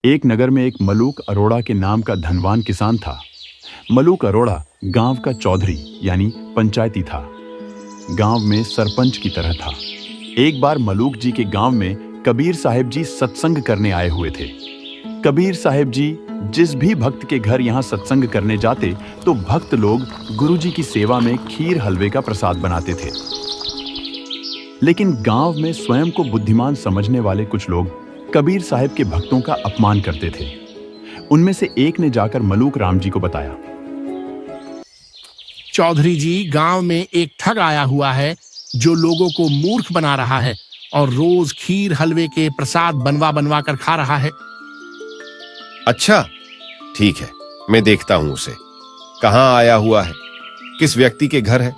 एक नगर में एक मलूक अरोड़ा के नाम का धनवान किसान था। मलूक अरोड़ा गांव का चौधरी यानी पंचायती था। गांव में सरपंच की तरह था। एक बार मलूक जी के गांव में कबीर साहिब जी सत्संग करने आए हुए थे। कबीर साहिब जी जिस भी भक्त के घर यहाँ सत्संग करने जाते तो भक्त लोग गुरु जी की सेवा में खीर हलवे का प्रसाद बनाते थे। लेकिन गांव में स्वयं को बुद्धिमान समझने वाले कुछ लोग कबीर साहिब के भक्तों का अपमान करते थे। उनमें से एक ने जाकर मलूक राम जी को बताया, चौधरी जी, गांव में एक ठग आया हुआ है जो लोगों को मूर्ख बना रहा है और रोज खीर हलवे के प्रसाद बनवा बनवा कर खा रहा है। अच्छा, ठीक है, मैं देखता हूं उसे। कहां आया हुआ है? किस व्यक्ति के घर है?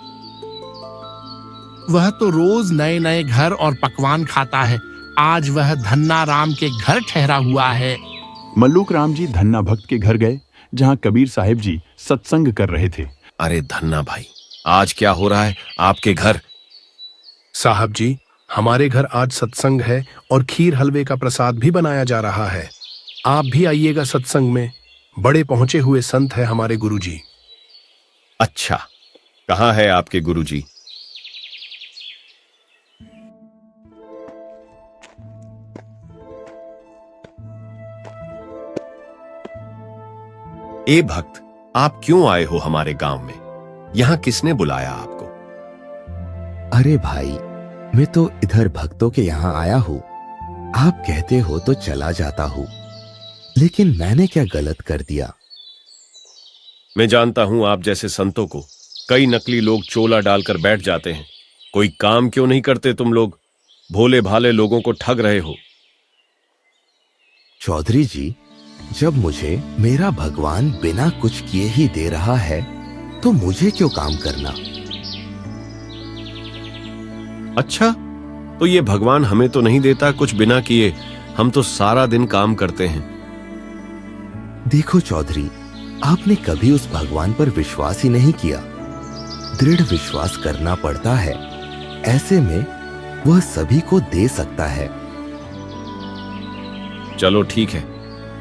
वह तो रोज नए नए घर और पकवान खाता है। आज वह धन्ना राम के घर ठहरा हुआ है। मल्लूक राम जी धन्ना भक्त के घर गए जहां कबीर साहिब जी सत्संग कर रहे थे। अरे धन्ना भाई, आज क्या हो रहा है आपके घर? साहब जी, हमारे घर आज सत्संग है और खीर हलवे का प्रसाद भी बनाया जा रहा है। आप भी आइएगा सत्संग में। बड़े पहुंचे हुए संत है हमारे गुरुजी। अच्छा, कहाँ है आपके गुरुजी? ए भक्त, आप क्यों आए हो हमारे गांव में? यहां किसने बुलाया आपको? अरे भाई, मैं तो इधर भक्तों के यहाँ आया हूँ। आप कहते हो तो चला जाता हूँ, लेकिन मैंने क्या गलत कर दिया? मैं जानता हूं आप जैसे संतों को कई नकली लोग चोला डालकर बैठ जाते हैं। कोई काम क्यों नहीं करते तुम लोग? भोले भाले लोगों को ठग रहे हो। चौधरी जी, जब मुझे मेरा भगवान बिना कुछ किए ही दे रहा है तो मुझे क्यों काम करना? अच्छा, तो ये भगवान हमें तो नहीं देता कुछ बिना किए। हम तो सारा दिन काम करते हैं। देखो चौधरी, आपने कभी उस भगवान पर विश्वास ही नहीं किया। दृढ़ विश्वास करना पड़ता है। ऐसे में वह सभी को दे सकता है। चलो ठीक है,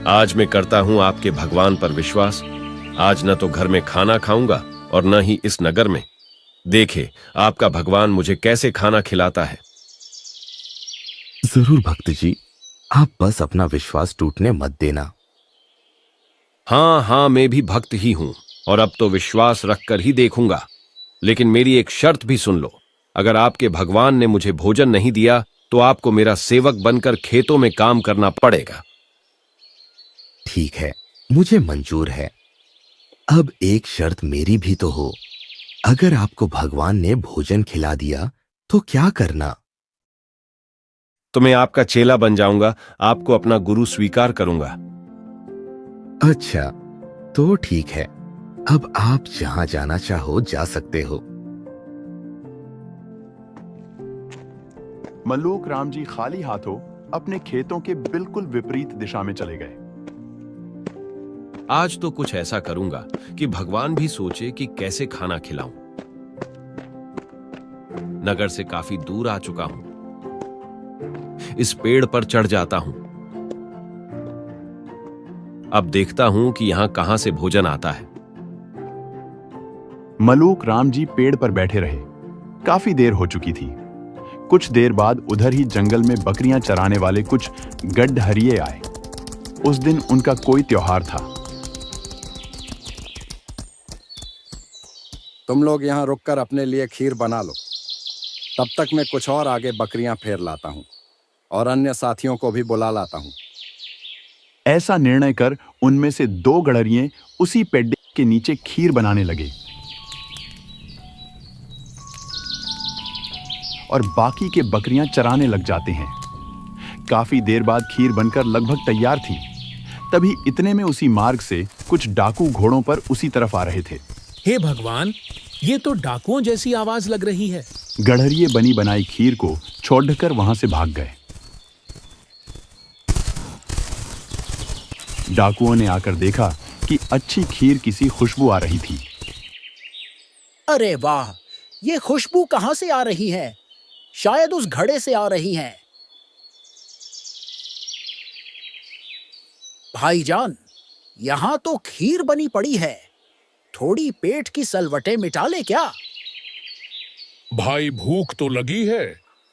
आज मैं करता हूं आपके भगवान पर विश्वास। आज न तो घर में खाना खाऊंगा और न ही इस नगर में। देखे आपका भगवान मुझे कैसे खाना खिलाता है। जरूर भक्त जी, आप बस अपना विश्वास टूटने मत देना। हाँ, मैं भी भक्त ही हूं और अब तो विश्वास रखकर ही देखूंगा। लेकिन मेरी एक शर्त भी सुन लो। अगर आपके भगवान ने मुझे भोजन नहीं दिया तो आपको मेरा सेवक बनकर खेतों में काम करना पड़ेगा। ठीक है, मुझे मंजूर है। अब एक शर्त मेरी भी तो हो। अगर आपको भगवान ने भोजन खिला दिया तो क्या करना? तो मैं आपका चेला बन जाऊंगा, आपको अपना गुरु स्वीकार करूंगा। अच्छा, तो ठीक है। अब आप जहां जाना चाहो जा सकते हो। मल्लूक राम जी खाली हाथों अपने खेतों के बिल्कुल विपरीत दिशा में चले गए। आज तो कुछ ऐसा करूंगा कि भगवान भी सोचे कि कैसे खाना खिलाऊं। नगर से काफी दूर आ चुका हूं। इस पेड़ पर चढ़ जाता हूं। अब देखता हूं कि यहां कहां से भोजन आता है। मल्लूक राम जी पेड़ पर बैठे रहे। काफी देर हो चुकी थी। कुछ देर बाद उधर ही जंगल में बकरियां चराने वाले कुछ गड्ढहरिये आए। उस दिन उनका कोई त्योहार था। तुम लोग यहाँ रुककर अपने लिए खीर बना लो। तब तक मैं कुछ और आगे बकरियां फेर लाता हूँ और अन्य साथियों को भी बुला लाता हूँ। ऐसा निर्णय कर उनमें से 2 गड़रिये उसी पेड़ के नीचे खीर बनाने लगे और बाकी के बकरियां चराने लग जाते हैं। काफी देर बाद खीर बनकर लगभग तैयार थी। तभी इतने में उसी मार्ग से कुछ डाकू घोड़ों पर उसी तरफ आ रहे थे। हे भगवान, ये तो डाकुओं जैसी आवाज लग रही है। गड़हरिये बनी बनाई खीर को छोड़कर वहां से भाग गए। डाकुओं ने आकर देखा कि अच्छी खीर किसी खुशबू आ रही थी। अरे वाह, ये खुशबू कहां से आ रही है? शायद उस घड़े से आ रही है। भाईजान, यहाँ तो खीर बनी पड़ी है। थोड़ी पेट की सलवटें मिटा ले क्या? भाई भूख तो लगी है,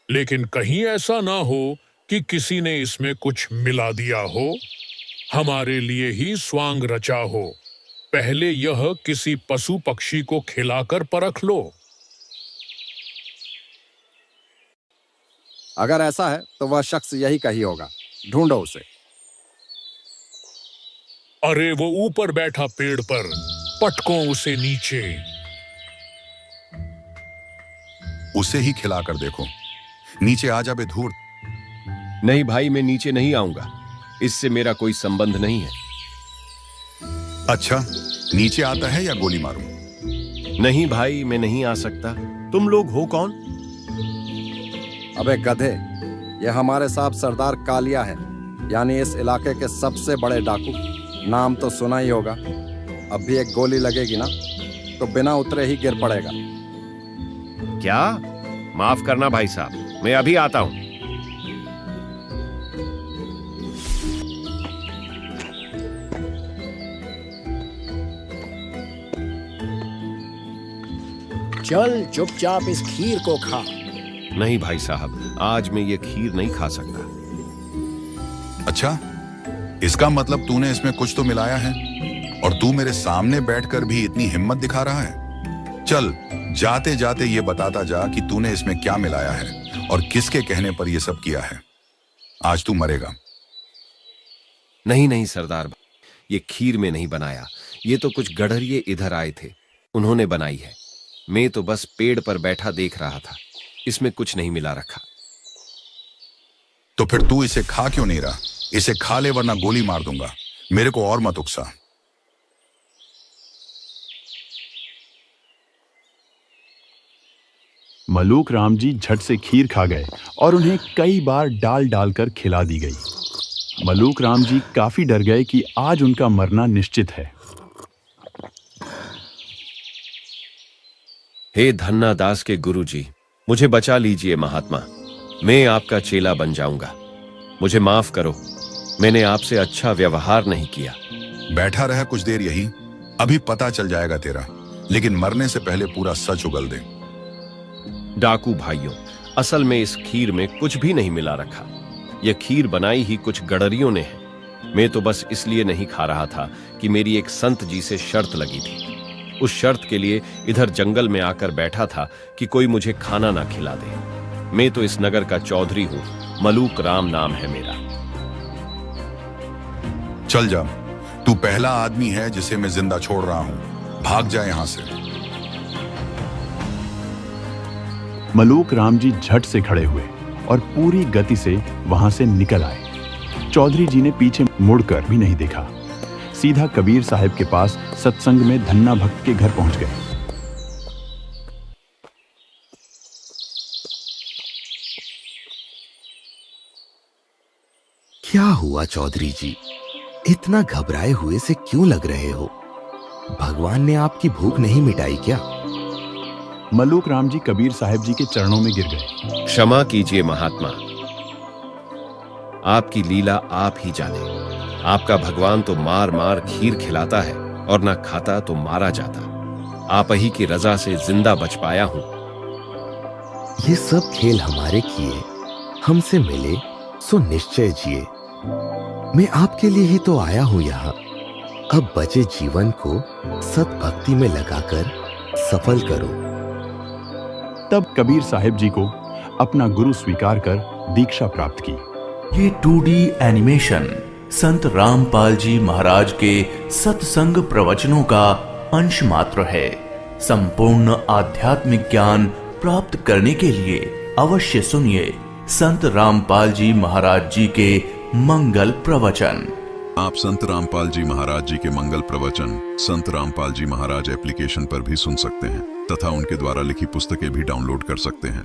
लेकिन कहीं ऐसा ना हो कि किसी ने इसमें कुछ मिला दिया हो। हमारे लिए ही स्वांग रचा हो। पहले यह किसी पशु पक्षी को खिलाकर परख लो। अगर ऐसा है तो वह शख्स यही कही होगा। ढूंढो उसे। अरे वो ऊपर बैठा पेड़ पर, पटको उसे नीचे। उसे ही खिलाकर देखो। नीचे आ जा बे धूर्त। नहीं भाई, मैं नीचे नहीं आऊंगा। इससे मेरा कोई संबंध नहीं है। अच्छा, नीचे आता है या गोली मारूं? नहीं भाई, मैं नहीं आ सकता। तुम लोग हो कौन? अबे गधे, ये हमारे साहब सरदार कालिया है, यानी इस इलाके के सबसे बड़े डाकू। नाम तो सुना ही होगा। अब भी एक गोली लगेगी ना तो बिना उतरे ही गिर पड़ेगा। क्या? माफ करना भाई साहब, मैं अभी आता हूं। चल चुपचाप इस खीर को खा। नहीं भाई साहब, आज मैं ये खीर नहीं खा सकता। अच्छा, इसका मतलब तूने इसमें कुछ तो मिलाया है और तू मेरे सामने बैठकर भी इतनी हिम्मत दिखा रहा है। चल, जाते जाते ये बताता जा कि तूने इसमें क्या मिलाया है और किसके कहने पर यह सब किया है। आज तू मरेगा। नहीं नहीं सरदार भाई, ये खीर में नहीं बनाया। ये तो कुछ गडरिये इधर आए थे, उन्होंने बनाई है। मैं तो बस पेड़ पर बैठा देख रहा था। इसमें कुछ नहीं मिला रखा। तो फिर तू इसे खा क्यों नहीं रहा? इसे खा ले वरना गोली मार दूंगा। मेरे को और मत उकसा। मलूक राम जी झट से खीर खा गए और उन्हें कई बार डाल डालकर खिला दी गई। मलूक राम जी काफी डर गए कि आज उनका मरना निश्चित है। हे धन्ना दास के गुरुजी, मुझे बचा लीजिए महात्मा। मैं आपका चेला बन जाऊंगा। मुझे माफ करो, मैंने आपसे अच्छा व्यवहार नहीं किया। बैठा रहा कुछ देर यही, अभी पता चल जाएगा तेरा। लेकिन मरने से पहले पूरा सच उगल दे। डाकू भाइयों, असल में इस खीर में कुछ भी नहीं मिला रखा। यह खीर बनाई ही कुछ गडरियों ने है। मैं तो बस इसलिए नहीं खा रहा था कि मेरी एक संत जी से शर्त लगी थी। उस शर्त के लिए इधर जंगल में आकर बैठा था कि कोई मुझे खाना ना खिला दे। मैं तो इस नगर का चौधरी हूं, मलूक राम नाम है मेरा। चल जा, तू पहला आदमी है जिसे मैं जिंदा छोड़ रहा हूं। भाग जा यहां से। मलूक राम जी झट से खड़े हुए और पूरी गति से वहां से निकल आए। चौधरी जी ने पीछे मुड़कर भी नहीं देखा, सीधा कबीर साहब के पास सत्संग में धन्ना भक्त के घर पहुंच गए। क्या हुआ चौधरी जी? इतना घबराए हुए से क्यों लग रहे हो? भगवान ने आपकी भूख नहीं मिटाई क्या? मलूक राम जी कबीर साहब जी के चरणों में गिर गए। क्षमा कीजिए महात्मा, आपकी लीला आप ही जाने। आपका भगवान तो मार मार खीर खिलाता है और ना खाता तो मारा जाता। आप ही की रजा से जिंदा बच पाया हूं। ये सब खेल हमारे किए, हमसे मिले सो निश्चय जिए। मैं आपके लिए ही तो आया हूं यहाँ। अब बचे जीवन को सतभक्ति में लगाकर सफल करो। तब कबीर साहब जी को अपना गुरु स्वीकार कर दीक्षा प्राप्त की। ये 2D एनिमेशन संत रामपाल जी महाराज के सत्संग प्रवचनों का अंश मात्र है। संपूर्ण आध्यात्मिक ज्ञान प्राप्त करने के लिए अवश्य सुनिए संत रामपाल जी महाराज जी के मंगल प्रवचन। आप संत रामपाल जी महाराज जी के मंगल प्रवचन संत रामपाल जी महाराज एप्लीकेशन पर भी सुन सकते हैं तथा उनके द्वारा लिखी पुस्तकें भी डाउनलोड कर सकते हैं।